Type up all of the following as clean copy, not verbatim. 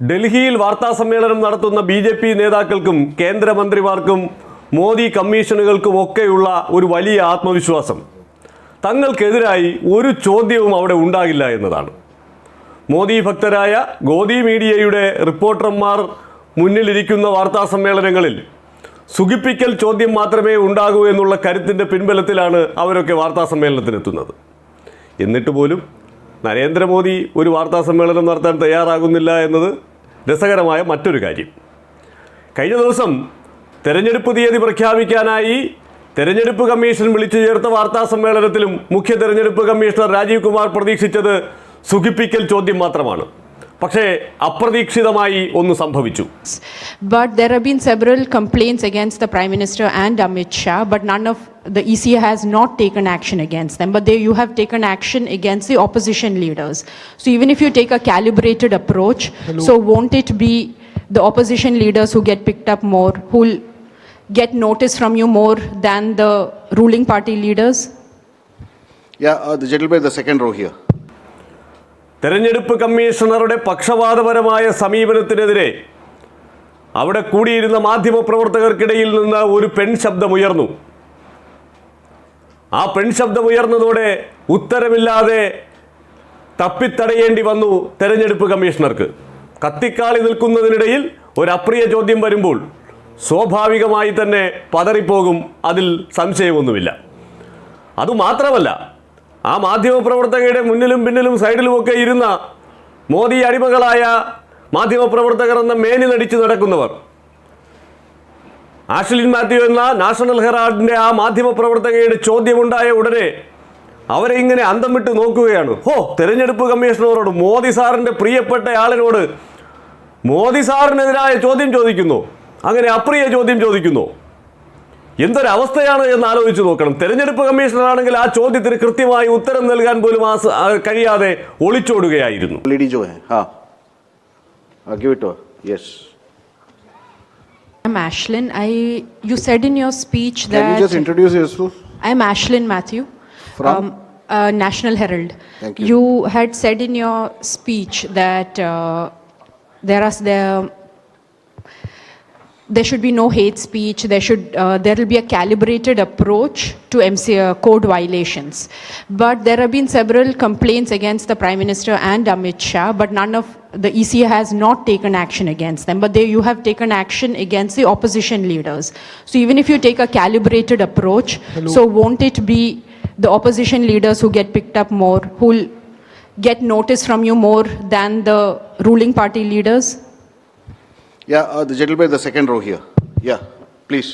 ഡൽഹിയിൽ വാർത്താസമ്മേളനം നടത്തുന്ന ബി.ജെ.പി. നേതാക്കൾക്കും കേന്ദ്രമന്ത്രിമാർക്കും മോദി കമ്മീഷനുകൾക്കുമൊക്കെയുള്ള ഒരു വലിയ ആത്മവിശ്വാസം തങ്ങൾക്കെതിരായി ഒരു ചോദ്യവും അവിടെ ഉണ്ടാകില്ല എന്നതാണ്. മോദി ഭക്തരായ ഗോദി മീഡിയയുടെ റിപ്പോർട്ടർമാർ മുന്നിലിരിക്കുന്ന വാർത്താസമ്മേളനങ്ങളിൽ സുഖിപ്പിക്കൽ ചോദ്യം മാത്രമേ ഉണ്ടാകൂ എന്നുള്ള കരുത്തിൻ്റെ പിൻബലത്തിലാണ് അവരൊക്കെ വാർത്താസമ്മേളനത്തിനെത്തുന്നത്. എന്നിട്ട് പോലും നരേന്ദ്രമോദി ഒരു വാർത്താസമ്മേളനം നടത്താൻ തയ്യാറാകുന്നില്ല എന്നത് രസകരമായ മറ്റൊരു കാര്യം. കഴിഞ്ഞ ദിവസം തെരഞ്ഞെടുപ്പ് തീയതി പ്രഖ്യാപിക്കാനായി തെരഞ്ഞെടുപ്പ് കമ്മീഷൻ വിളിച്ചു ചേർത്ത വാർത്താസമ്മേളനത്തിലും മുഖ്യ തെരഞ്ഞെടുപ്പ് കമ്മീഷണർ രാജീവ് കുമാർ പ്രതീക്ഷിച്ചത് സുഖിപ്പിക്കൽ ചോദ്യം മാത്രമാണ്. പക്ഷേ അപ്രതീക്ഷിതമായി ഒന്ന് സംഭവിച്ചു. But there have been several complaints against the Prime Minister and Amit Shah, but none of the EC has not taken action against them. But you have taken action against the opposition leaders. So even if you take a calibrated approach, so won't it be the opposition leaders who get picked up more, who will get notice from you more than the ruling party leaders? Yeah, the gentleman in the second row here. തെരഞ്ഞെടുപ്പ് കമ്മീഷണറുടെ പക്ഷപാതപരമായ സമീപനത്തിനെതിരെ അവിടെ കൂടിയിരുന്ന മാധ്യമപ്രവർത്തകർക്കിടയിൽ നിന്ന് ഒരു പെൺ ശബ്ദമുയർന്നു. ആ പെൺ ശബ്ദമുയർന്നതോടെ ഉത്തരമില്ലാതെ തപ്പിത്തടയേണ്ടി വന്നു തെരഞ്ഞെടുപ്പ് കമ്മീഷണർക്ക്. കത്തിക്കാളി നിൽക്കുന്നതിനിടയിൽ ഒരു അപ്രിയ ചോദ്യം വരുമ്പോൾ സ്വാഭാവികമായി തന്നെ പതറിപ്പോകും, അതിൽ സംശയമൊന്നുമില്ല. അതുമാത്രമല്ല, ആ മാധ്യമപ്രവർത്തകരുടെ മുന്നിലും പിന്നിലും സൈഡിലുമൊക്കെ ഇരുന്ന മോദി അടിമകളായ മാധ്യമപ്രവർത്തകർ എന്ന മേനി നടിച്ച് നടക്കുന്നവർ, ആഷ്ലിൻ മാത്യു എന്ന നാഷണൽ ഹെറാൾഡിൻ്റെ ആ മാധ്യമപ്രവർത്തകയുടെ ചോദ്യമുണ്ടായ ഉടനെ അവരെ ഇങ്ങനെ അന്തം വിട്ട് നോക്കുകയാണ്. തെരഞ്ഞെടുപ്പ് കമ്മീഷണറോട്, മോദി സാറിൻ്റെ പ്രിയപ്പെട്ട ആളിനോട് മോദി സാറിനെതിരായ ചോദ്യം ചോദിക്കുന്നു, അങ്ങനെ അപ്രിയ ചോദ്യം ചോദിക്കുന്നു. എന്തൊരവസ്ഥയാണ് എന്ന് ആലോചിച്ച് നോക്കണം. തെരഞ്ഞെടുപ്പ് കമ്മീഷണറാണെങ്കിൽ ആ ചോദ്യത്തിന് കൃത്യമായി ഉത്തരം നൽകാൻ പോലും കഴിയാതെ ഒളിച്ചോടുകയായിരുന്നു. I'm Ashlyn. You said in your speech that... Can you just introduce yourself? I'm Ashlyn Matthew. From? National Herald. Thank you. You had said in your speech that there should be no hate speech. There will be a calibrated approach to code violations. But there have been several complaints against the Prime Minister and Amit Shah, but none of the EC has not taken action against them. But you have taken action against the opposition leaders. So even if you take a calibrated approach, so won't it be the opposition leaders who get picked up more, who will get notice from you more than the ruling party leaders? Yeah, the gentleman in the second row here. Yeah, please.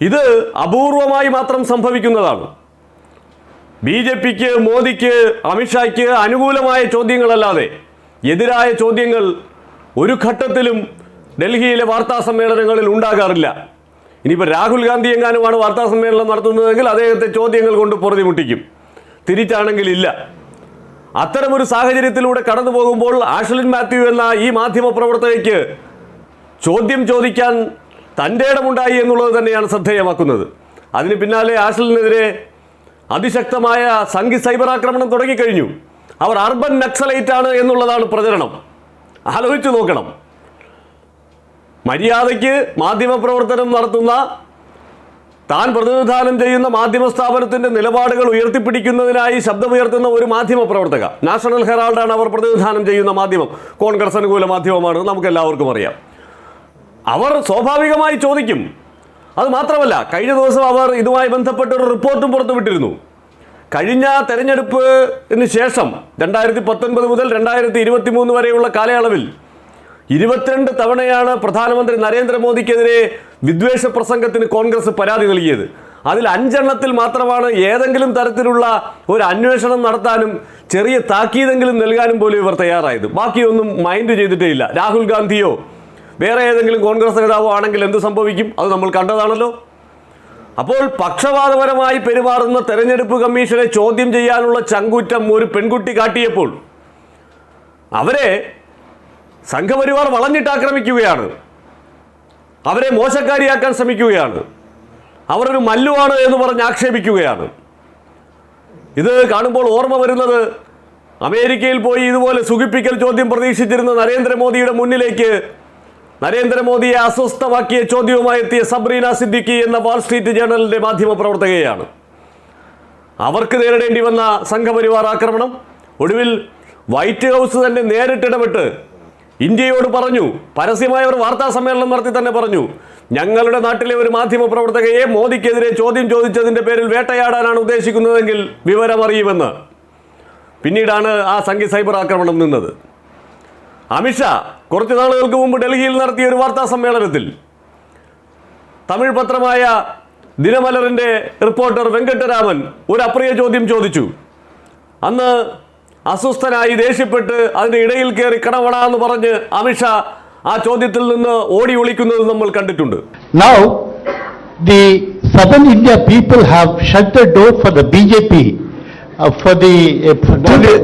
ഇത് അപൂർവമായി മാത്രം സംഭവിക്കുന്നതാണ്. ബി.ജെ.പിക്ക്, മോദിക്ക്, അമിത്ഷായ്ക്ക് അനുകൂലമായ ചോദ്യങ്ങളല്ലാതെ എതിരായ ചോദ്യങ്ങൾ ഒരു ഘട്ടത്തിലും ഡൽഹിയിലെ വാർത്താ സമ്മേളനങ്ങളിൽ ഉണ്ടാകാറില്ല. ഇനിയിപ്പോൾ രാഹുൽ ഗാന്ധി എങ്ങാനുമാണ് വാർത്താ സമ്മേളനം നടത്തുന്നതെങ്കിൽ അദ്ദേഹത്തെ ചോദ്യങ്ങൾ കൊണ്ട് പൊറുതിമുട്ടിക്കും. തിരിച്ചാണെങ്കിൽ ഇല്ല. അത്തരമൊരു സാഹചര്യത്തിലൂടെ കടന്നു പോകുമ്പോൾ ആഷ്ലിൻ മാത്യു എന്ന ഈ മാധ്യമപ്രവർത്തകയ്ക്ക് ചോദ്യം ചോദിക്കാൻ തൻ്റെ ഇടമുണ്ടായി എന്നുള്ളത് തന്നെയാണ് ശ്രദ്ധേയമാക്കുന്നത്. അതിന് പിന്നാലെ ആഷ്ലിനെതിരെ അതിശക്തമായ സംഘി സൈബർ ആക്രമണം തുടങ്ങിക്കഴിഞ്ഞു. അവർ അർബൻ നക്സലൈറ്റ് ആണ് എന്നുള്ളതാണ് പ്രചരണം. ആലോചിച്ച് നോക്കണം. മര്യാദയ്ക്ക് മാധ്യമപ്രവർത്തനം നടത്തുന്ന, താൻ പ്രതിനിധാനം ചെയ്യുന്ന മാധ്യമ സ്ഥാപനത്തിൻ്റെ നിലപാടുകൾ ഉയർത്തിപ്പിടിക്കുന്നതിനായി ശബ്ദമുയർത്തുന്ന ഒരു മാധ്യമപ്രവർത്തക, നാഷണൽ ഹെറാൾഡാണ് അവർ പ്രതിനിധാനം ചെയ്യുന്ന മാധ്യമം, കോൺഗ്രസ് അനുകൂല മാധ്യമമാണ്, നമുക്കെല്ലാവർക്കും അറിയാം. അവർ സ്വാഭാവികമായി ചോദിക്കും. അത് മാത്രമല്ല, കഴിഞ്ഞ ദിവസം അവർ ഇതുമായി ബന്ധപ്പെട്ടൊരു റിപ്പോർട്ടും പുറത്തുവിട്ടിരുന്നു. കഴിഞ്ഞ തെരഞ്ഞെടുപ്പിന് ശേഷം 2019 മുതൽ 2023 വരെയുള്ള കാലയളവിൽ 22 തവണയാണ് പ്രധാനമന്ത്രി നരേന്ദ്രമോദിക്കെതിരെ വിദ്വേഷ പ്രസംഗത്തിന് കോൺഗ്രസ് പരാതി നൽകിയത്. അതിൽ 5 എണ്ണത്തിൽ മാത്രമാണ് ഏതെങ്കിലും തരത്തിലുള്ള ഒരു അന്വേഷണം നടത്താനും ചെറിയ താക്കീതെങ്കിലും നൽകാനും പോലും ഇവർ തയ്യാറായത്. ബാക്കിയൊന്നും മൈൻഡ് ചെയ്തിട്ടേ ഇല്ല. രാഹുൽ ഗാന്ധിയോ വേറെ ഏതെങ്കിലും കോൺഗ്രസ് നേതാവോ ആണെങ്കിൽ എന്ത് സംഭവിക്കും? അത് നമ്മൾ കണ്ടതാണല്ലോ. അപ്പോൾ പക്ഷപാതപരമായി പെരുമാറുന്ന തെരഞ്ഞെടുപ്പ് കമ്മീഷനെ ചോദ്യം ചെയ്യാനുള്ള ചങ്കൂറ്റം ഒരു പെൺകുട്ടി കാട്ടിയപ്പോൾ അവരെ സംഘപരിവാർ വളഞ്ഞിട്ട് ആക്രമിക്കുകയാണ്. അവരെ മോശക്കാരിയാക്കാൻ ശ്രമിക്കുകയാണ്. അവരൊരു മല്ലുവാണ് എന്ന് പറഞ്ഞ് ആക്ഷേപിക്കുകയാണ്. ഇത് കാണുമ്പോൾ ഓർമ്മ വരുന്നത് അമേരിക്കയിൽ പോയി ഇതുപോലെ സുഖിപ്പിക്കൽ ചോദ്യം പ്രതീക്ഷിച്ചിരുന്ന നരേന്ദ്രമോദിയുടെ മുന്നിലേക്ക് നരേന്ദ്രമോദിയെ അസ്വസ്ഥമാക്കിയ ചോദ്യവുമായി എത്തിയ സബ്രീന സിദ്ദിഖി എന്ന വാൾ സ്ട്രീറ്റ് ജേർണലിന്റെ മാധ്യമപ്രവർത്തകയാണ്. അവർക്ക് നേരിടേണ്ടി വന്ന സംഘപരിവാർ ആക്രമണം ഒടുവിൽ വൈറ്റ് ഹൗസ് തന്നെ നേരിട്ടിടപെട്ട് ഇന്ത്യയോട് പറഞ്ഞു, പരസ്യമായ ഒരു വാർത്താ സമ്മേളനം നടത്തി തന്നെ പറഞ്ഞു, ഞങ്ങളുടെ നാട്ടിലെ ഒരു മാധ്യമപ്രവർത്തകയെ മോദിക്കെതിരെ ചോദ്യം ചോദിച്ചതിൻ്റെ പേരിൽ വേട്ടയാടാനാണ് ഉദ്ദേശിക്കുന്നതെങ്കിൽ വിവരമറിയുമെന്ന്. പിന്നീടാണ് ആ സംഘി സൈബർ ആക്രമണം നിന്നത്. അമിത്ഷാ കുറച്ച് നാളുകൾക്ക് മുമ്പ് ഡൽഹിയിൽ നടത്തിയ ഒരു വാർത്താ സമ്മേളനത്തിൽ തമിഴ് പത്രമായ ദിനമലറിൻ്റെ റിപ്പോർട്ടർ വെങ്കട്ടരാമൻ ഒരു അപ്രിയ ചോദ്യം ചോദിച്ചു. അന്ന് അസ്വസ്ഥനായി ദേഷ്യപ്പെട്ട് അതിൻ്റെ ഇടയിൽ കയറി കടവടാന്ന് പറഞ്ഞ് അമിത്ഷാ ആ ചോദ്യത്തിൽ നിന്ന് ഓടി ഒളിക്കുന്നത് നമ്മൾ കണ്ടിട്ടുണ്ട്. Now, the southern India people have shut the door for the BJP. For the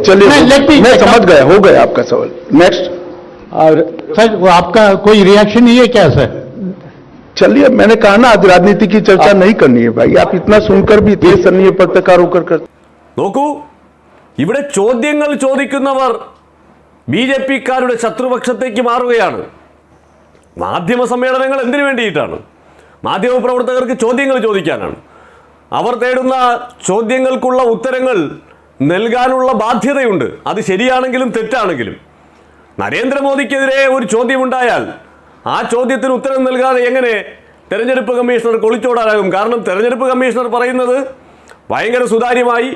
चलिए मैं समझ गया, हो गया आपका सवाल. नेक्स्ट. और सर वो आपका कोई रिएक्शन नहीं है क्या सर? चलिए, मैंने कहा ना आज राजनीति की चर्चा नहीं करनी है भाई. आप इतना सुनकर भी इतने सन्नीय पत्रकार होकर कर. നോക്കൂ, ഇവിടെ ചോദ്യങ്ങൾ ചോദിക്കുന്നവർ BJP-ക്കാരുടെ ശത്രുപക്ഷത്തേക്ക് മാറുകയാണ്. മാധ്യമ സമ്മേളനങ്ങൾ എന്തിനു വേണ്ടിയിട്ടാണ്? മാധ്യമപ്രവർത്തകർക്ക് ചോദ്യങ്ങൾ ചോദിക്കാനാണ്. അവർ തേടുന്ന ചോദ്യങ്ങൾക്കുള്ള ഉത്തരങ്ങൾ നൽകാനുള്ള ബാധ്യതയുണ്ട്, അത് ശരിയാണെങ്കിലും തെറ്റാണെങ്കിലും. നരേന്ദ്രമോദിക്കെതിരെ ഒരു ചോദ്യമുണ്ടായാൽ ആ ചോദ്യത്തിന് ഉത്തരം നൽകാതെ എങ്ങനെ തെരഞ്ഞെടുപ്പ് കമ്മീഷണർ ഒളിച്ചോടാനാകും? കാരണം തെരഞ്ഞെടുപ്പ് കമ്മീഷണർ പറയുന്നത് ഭയങ്കര സുതാര്യമായി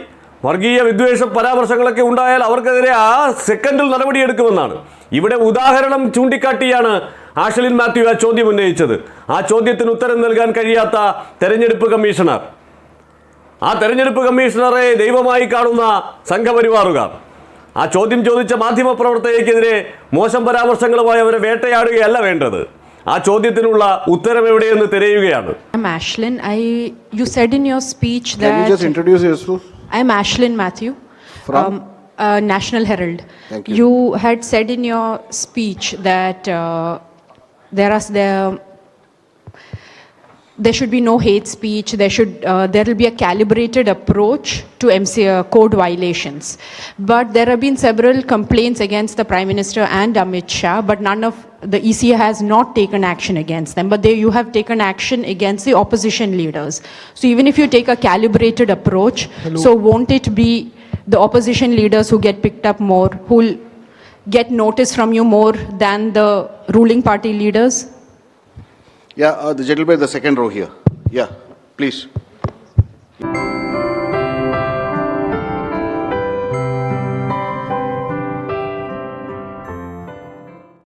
വർഗീയ വിദ്വേഷ പരാമർശങ്ങളൊക്കെ ഉണ്ടായാൽ അവർക്കെതിരെ ആ സെക്കൻഡിൽ നടപടിയെടുക്കുമെന്നാണ്. ഇവിടെ ഉദാഹരണം ചൂണ്ടിക്കാട്ടിയാണ് ആഷലിൻ മാത്യു ആ ചോദ്യം ഉന്നയിച്ചത്. ആ ചോദ്യത്തിന് ഉത്തരം നൽകാൻ കഴിയാത്ത തെരഞ്ഞെടുപ്പ് കമ്മീഷണർ, ആ തെരഞ്ഞെടുപ്പ് കമ്മീഷണറെ ദൈവമായി കാണുന്ന സംഘപരിവാറുകാർ ആ ചോദ്യം ചോദിച്ച മാധ്യമപ്രവർത്തകയ്ക്കെതിരെ മോശം പരാമർശങ്ങളുമായി അവരെ വേട്ടയാടുകയല്ല വേണ്ടത്. ആ ചോദ്യത്തിനുള്ള ഉത്തരം എവിടെയെന്ന് തിരയുകയാണ്. I'm Ashlyn. You said in your speech Can you just that introduce yourself? I'm Ashlyn Matthew From? National Herald. Thank you. You had said in your speech that there should be no hate speech. There will be a calibrated approach to code violations. But there have been several complaints against the Prime Minister and Amit Shah, but none of the ECA has not taken action against them. But you have taken action against the opposition leaders. So even if you take a calibrated approach, so won't it be the opposition leaders who get picked up more, who will get notice from you more than the ruling party leaders? Yeah, the gentleman in the second row here. Yeah, please.